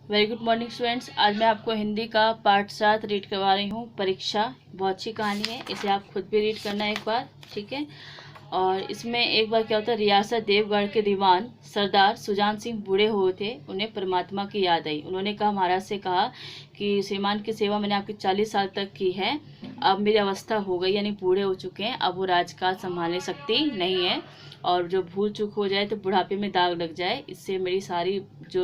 Very good morning students. आज मैं आपको हिंदी का पार्ट 7 रीड करवा रही हूँ। परीक्षा बहुत अच्छी कहानी है, इसे आप खुद भी रीड करना एक बार, ठीक है। और इसमें एक बार क्या होता है, रियासत देवगढ़ के दीवान सरदार सुजान सिंह बूढ़े हुए थे। उन्हें परमात्मा की याद आई। उन्होंने कहा, महाराज से कहा कि श्रीमान की सेवा मैंने आपकी 40 साल तक की है, अब मेरी अवस्था हो गई, यानी बूढ़े हो चुके हैं, अब वो राजकाज संभालने सकती नहीं है। और जो भूल चूक हो जाए तो बुढ़ापे में दाग लग जाए, इससे मेरी सारी जो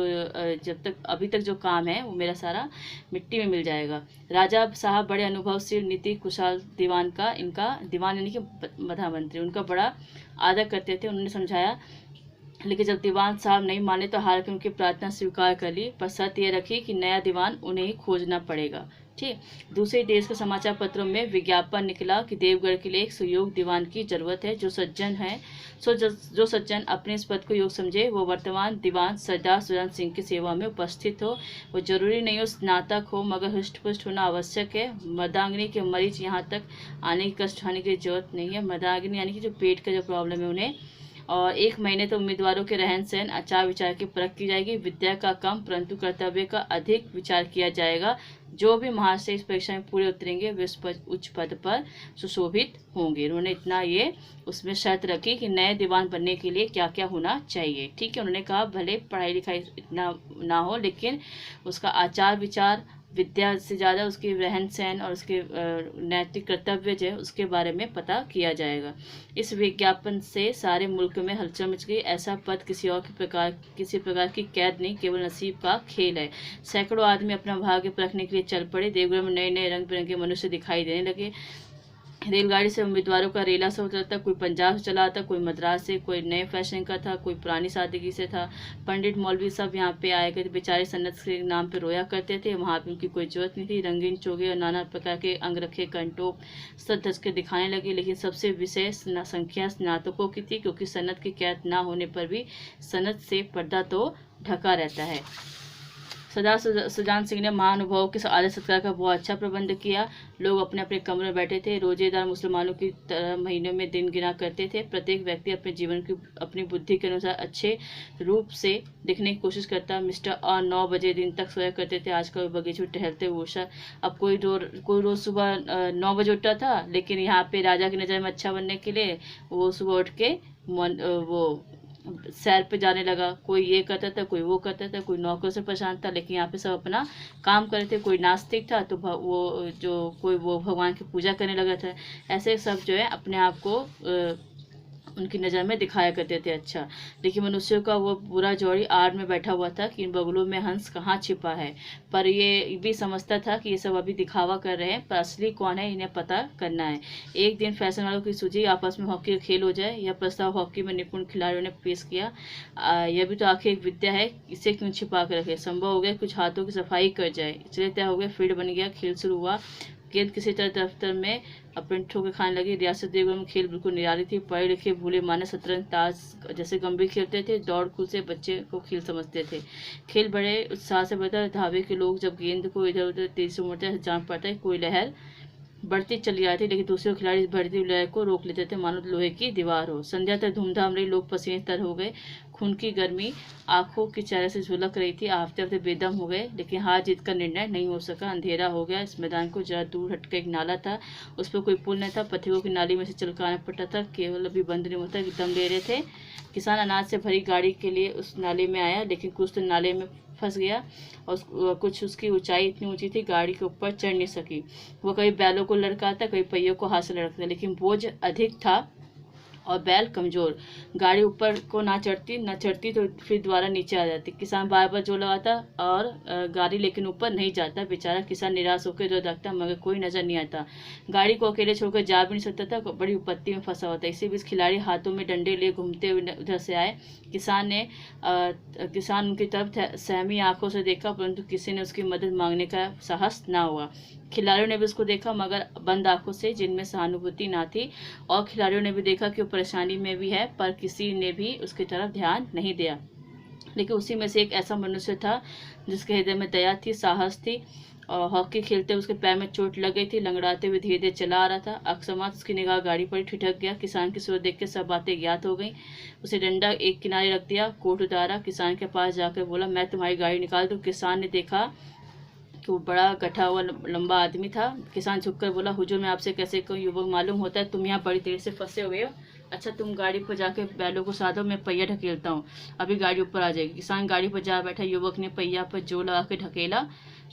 जब तक अभी तक जो काम है वो मेरा सारा मिट्टी में मिल जाएगा। राजा साहब बड़े अनुभवशील, नीति कुशल दीवान का, इनका दीवान यानी कि प्रधानमंत्री, उनका बड़ा आदर करते थे। उन्होंने समझाया, लेकिन जब दीवान साहब नहीं माने तो हार के उनकी प्रार्थना स्वीकार कर ली, पर शर्त यह रखी कि नया दीवान उन्हें ही खोजना पड़ेगा। ठीक। दूसरे देश के समाचार पत्रों में विज्ञापन निकला कि देवगढ़ के लिए एक सुयोग्य दीवान की जरूरत है। जो सज्जन अपने इस पद को योग समझे, वो वर्तमान दीवान सरदार सुजान सिंह की सेवा में उपस्थित हो। वो जरूरी नहीं हो स्नातक हो, मगर हृष्ट पुष्ट होना आवश्यक है। मर्दांगिनी के मरीज यहाँ तक आने की कष्ट उठाने की जरूरत नहीं है। मर्दांगिनी यानी कि जो पेट का जो प्रॉब्लम है उन्हें। और 1 महीने तो उम्मीदवारों के रहन सहन, आचार विचार की परख की जाएगी। विद्या का कम परंतु कर्तव्य का अधिक विचार किया जाएगा। जो भी महाशय इस परीक्षा में पूरे उतरेंगे वे उच्च पद पर सुशोभित होंगे। उन्होंने इतना ये उसमें शर्त रखी कि नए दीवान बनने के लिए क्या क्या होना चाहिए। ठीक है, उन्होंने कहा भले पढ़ाई लिखाई इतना ना हो, लेकिन उसका आचार विचार, विद्या से ज़्यादा उसकी रहन सहन और उसके नैतिक कर्तव्य जो है उसके बारे में पता किया जाएगा। इस विज्ञापन से सारे मुल्क में हलचल मच गई। ऐसा पद किसी प्रकार की कैद नहीं, केवल नसीब का खेल है। सैकड़ों आदमी अपना भाग्य परखने के लिए चल पड़े। देवगढ़ में नए नए रंग बिरंगे मनुष्य दिखाई देने लगे। रेलगाड़ी से उम्मीदवारों का रेला सा उतरा था। कोई पंजाब से चला था, कोई मद्रास से, कोई नए फैशन का था, कोई पुरानी सादगी से था। पंडित मौलवी सब यहाँ पे आए गए। बेचारे सन्नत के नाम पे रोया करते थे। वहाँ पे उनकी कोई जरूरत नहीं थी। रंगीन चोगे और नाना प्रकार के अंगरखे कंटोप सज धज के दिखाने लगे। लेकिन सबसे विशेष संख्या स्नातकों की थी, क्योंकि सन्नत की कैद ना होने पर भी सन्नत से पर्दा तो ढका रहता है। सरदार सुजान सिंह ने महानुभावों के आदर सत्कार का बहुत अच्छा प्रबंध किया। लोग अपने अपने कमरे में बैठे थे। रोजेदार मुसलमानों की तरह महीनों में दिन गिना करते थे। प्रत्येक व्यक्ति अपने जीवन की अपनी बुद्धि के अनुसार अच्छे रूप से दिखने की कोशिश करता। मिस्टर और 9 बजे दिन तक सोया करते थे। आजकल बगीचे में टहलते हुए उषा। अब कोई रोज सुबह 9 बजे उठता था, लेकिन यहाँ पे राजा की नज़र में अच्छा बनने के लिए वो सुबह उठ के वो सैर पे जाने लगा। कोई ये करता था, कोई वो करता था, कोई नौकरों से परेशान था, लेकिन यहाँ पे सब अपना काम कर रहे थे। कोई नास्तिक था तो वो भगवान की पूजा करने लगा था। ऐसे सब जो है अपने आप को उनकी नज़र में दिखाया करते थे अच्छा। लेकिन मनुष्यों का वो बुरा जोड़ी आड़ में बैठा हुआ था कि इन बगलों में हंस कहाँ छिपा है। पर ये भी समझता था कि ये सब अभी दिखावा कर रहे हैं, पर असली कौन है इन्हें पता करना है। एक दिन फैशन वालों की सूझी, आपस में हॉकी का खेल हो जाए। यह प्रस्ताव हॉकी में निपुण खिलाड़ियों ने पेश किया। यह भी तो आखिर एक विद्या है, इसे क्यों छिपा कर रखे। संभव हो गया कुछ हाथों की सफाई कर जाए, इसलिए तय हो गया। फील्ड बन गया, खेल शुरू हुआ। गेंद किसी तरह दफ्तर में अपने ठोके खाने लगी। रियासत देवगढ़ में खेल बिल्कुल निराली थी। पढ़े लिखे भूले माने शतरंज ताश जैसे गंभीर खेलते थे। दौड़ कूद से बच्चे को खेल समझते थे। खेल बड़े उत्साह से बढ़ता। धावे के लोग जब गेंद को इधर उधर तेजी से उमड़ते हैं, जान पड़ता है कोई लहर बढ़ती चली आती, लेकिन दूसरे खिलाड़ी बढ़ती हुई लहर को रोक लेते थे, मानो लोहे की दीवार हो। संध्या तक धूमधाम रही। लोग पसीने तर हो गए। खून की गर्मी आंखों के चेहरे से झुलक रही थी। हफ्ते हफ्ते बेदम हो गए, लेकिन हार जीत का निर्णय नहीं हो सका। अंधेरा हो गया। इस मैदान को जरा दूर हटकर एक नाला था। उस पर कोई पुल नहीं था। पथिकों की नाली में से चल कर आना पड़ता था। केवल अभी बंद नहीं होता कि दम ले रहे थे। किसान अनाज से भरी गाड़ी के लिए उस नाले में आया, लेकिन कुछ तो नाले में फंस गया और कुछ उसकी ऊंचाई इतनी ऊंची थी गाड़ी के ऊपर चढ़ नहीं सकी। वो कभी बैलों को लड़काता, कभी पहियों को हाथ से लड़कता, लेकिन बोझ अधिक था और बैल कमजोर। गाड़ी ऊपर को ना चढ़ती तो फिर दोबारा नीचे आ जाती। किसान बार बार जोर लगाता और गाड़ी लेकिन ऊपर नहीं जाता। बेचारा किसान निराश होकर जो देखता, मगर कोई नजर नहीं आता। गाड़ी को अकेले छोड़कर जा भी नहीं सकता था, बड़ी विपत्ति में फंसा हुआ था। इसी बीच खिलाड़ी हाथों में डंडे लिए घूमते हुए उधर से आए। किसान उनकी तरफ सहमी आंखों से देखा, परंतु किसी ने उसकी मदद मांगने का साहस ना हुआ। खिलाड़ियों ने भी उसको देखा, मगर बंद आंखों से, जिनमें सहानुभूति ना थी। और खिलाड़ियों ने भी देखा कि वो परेशानी में भी है, पर किसी ने भी उसकी तरफ ध्यान नहीं दिया। लेकिन उसी में से एक ऐसा मनुष्य था जिसके हृदय में दया थी, साहस थी, और हॉकी खेलते हुए उसके पैर में चोट लग गई थी। लंगड़ाते हुए धीरे धीरे चला आ रहा था। अकस्मात उसकी निगाह गाड़ी पर ठिठक गया। किसान की सूरत देख के सब बातें ज्ञात हो गई। उसे डंडा एक किनारे रख दिया, कोट उतारा, किसान के पास जाकर बोला, मैं तुम्हारी गाड़ी निकाल दूं। किसान ने देखा कि वो बड़ा गठा हुआ लंबा आदमी था। किसान झुककर बोला, हुजूर मैं आपसे कैसे कहूँ, युवक मालूम होता है तुम यहाँ बड़ी देर से फंसे हुए हो। अच्छा तुम गाड़ी पर जाके बैलों को साधो, मैं पहिया ढकेलता हूँ, अभी गाड़ी ऊपर आ जाएगी। किसान गाड़ी पर जा बैठा। युवक ने पहिया पर जोर लगा के ढकेला।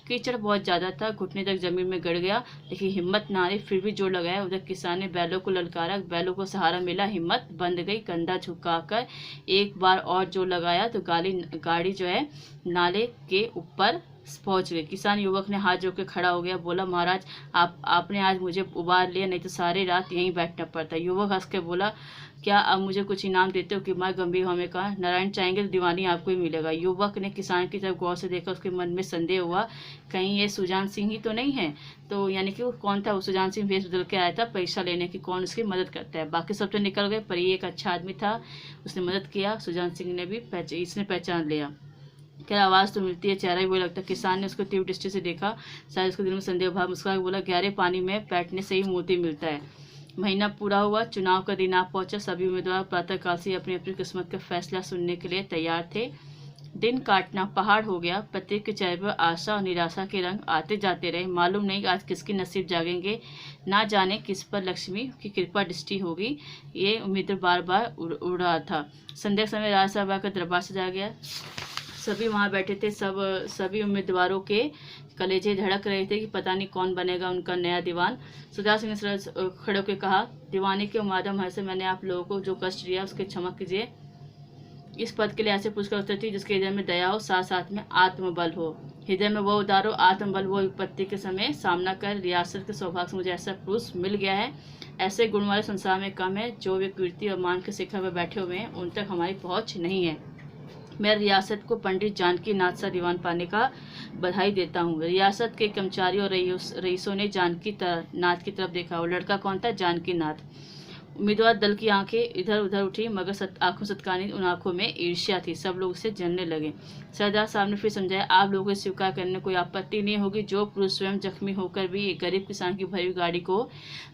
कीचड़ बहुत ज़्यादा था, घुटने तक जमीन में गड़ गया, लेकिन हिम्मत ना हारी, फिर भी जोर लगाया। उधर किसान ने बैलों को ललकारा, बैलों को सहारा मिला, हिम्मत बंद गई। कंधा झुकाकर एक बार और जोर लगाया तो गाड़ी जो है नाले के ऊपर पहुंच गए। किसान युवक ने हाथ जोड़ के खड़ा हो गया, बोला, महाराज आपने आज मुझे उबार लिया, नहीं तो सारी रात यहीं बैठना पड़ता। युवक हंस के बोला, क्या अब मुझे कुछ इनाम देते हो? कि मैं गंभीर होने कहा, नारायण चाहेंगे तो दीवानी आपको ही मिलेगा। युवक ने किसान की तरफ गौर से देखा। उसके मन में संदेह हुआ, कहीं ये सुजान सिंह ही तो नहीं है। तो यानी कि वो कौन था? वो सुजान सिंह वेश बदल के आया था परीक्षा लेने की, कौन उसकी मदद करता है। बाकी सब तो निकल गए, पर ये एक अच्छा आदमी था, उसने मदद किया। सुजान सिंह ने भी इसने पहचान लिया। क्या आवाज़ तो मिलती है, चेहरा ही वही लगता है। किसान ने उसको तीव्र दृष्टि से देखा, शायद उसके दिल में संदेह भाव। मुस्कुरा बोला, गहरे पानी में बैठने से ही मोती मिलता है। महीना पूरा हुआ, चुनाव का दिन आ पहुंचा। सभी उम्मीदवार प्रातःकाल से अपनी अपनी किस्मत का फैसला सुनने के लिए तैयार थे। दिन काटना पहाड़ हो गया। प्रत्येक के चेहरे पर आशा और निराशा के रंग आते जाते रहे। मालूम नहीं आज किसकी नसीब जागेंगे, ना जाने किस पर लक्ष्मी की कृपा दृष्टि होगी। ये उम्मीद बार बार उड़ रहा था। संध्या समय राजसभा का दरबार सजा गया। सभी वहाँ बैठे थे। सभी उम्मीदवारों के कलेजे धड़क रहे थे कि पता नहीं कौन बनेगा उनका नया दीवान। सुधा सिंह ने खड़े होकर कहा, दीवानी के माध्यम से मैंने आप लोगों को जो कष्ट दिया उसके क्षमा कीजिए। इस पद के लिए ऐसे पुष्कर उत्तर थी जिसके हृदय में दया हो, साथ साथ में आत्मबल हो। हृदय में वो उदार हो, आत्मबल वो विपत्ति के समय सामना कर। रियासत के सौभाग्य से मुझे ऐसा पुरुष मिल गया है। ऐसे गुण वाले संसार में कम है। जो वे कीर्ति और मान के शिखर पर बैठे हुए हैं उन तक हमारी पहुँच नहीं है। मैं रियासत को पंडित जानकी नाथ सा दीवान पाने का बधाई देता हूँ। रियासत के कर्मचारियों और रईसों ने जानकी नाथ की तरफ देखा। वो लड़का कौन था? जानकी नाथ। उम्मीदवार दल की आंखें इधर उधर उठी, मगर आंखों सत्कारनी उन आंखों में ईर्ष्या थी। सब लोग उसे जलने लगे। सरदार साहब ने फिर समझाया, आप लोगों को स्वीकार करने कोई आपत्ति नहीं होगी। जो पुरुष स्वयं जख्मी होकर भी एक गरीब किसान की भरी गाड़ी को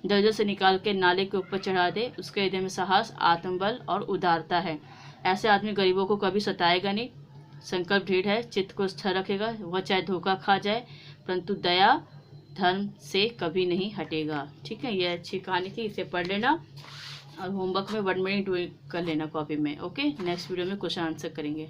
दर्जों से निकाल के नाले के ऊपर चढ़ा दे, उसके हृदय में साहस, आत्मबल और उदारता है। ऐसे आदमी गरीबों को कभी सताएगा नहीं। संकल्प दृढ़ है, चित्त को स्थिर रखेगा। वह चाहे धोखा खा जाए, परंतु दया धर्म से कभी नहीं हटेगा। ठीक है, ये अच्छी कहानी थी, इसे पढ़ लेना और होमवर्क में 1 मिनट कर लेना कॉपी में। ओके, नेक्स्ट वीडियो में क्वेश्चन आंसर करेंगे।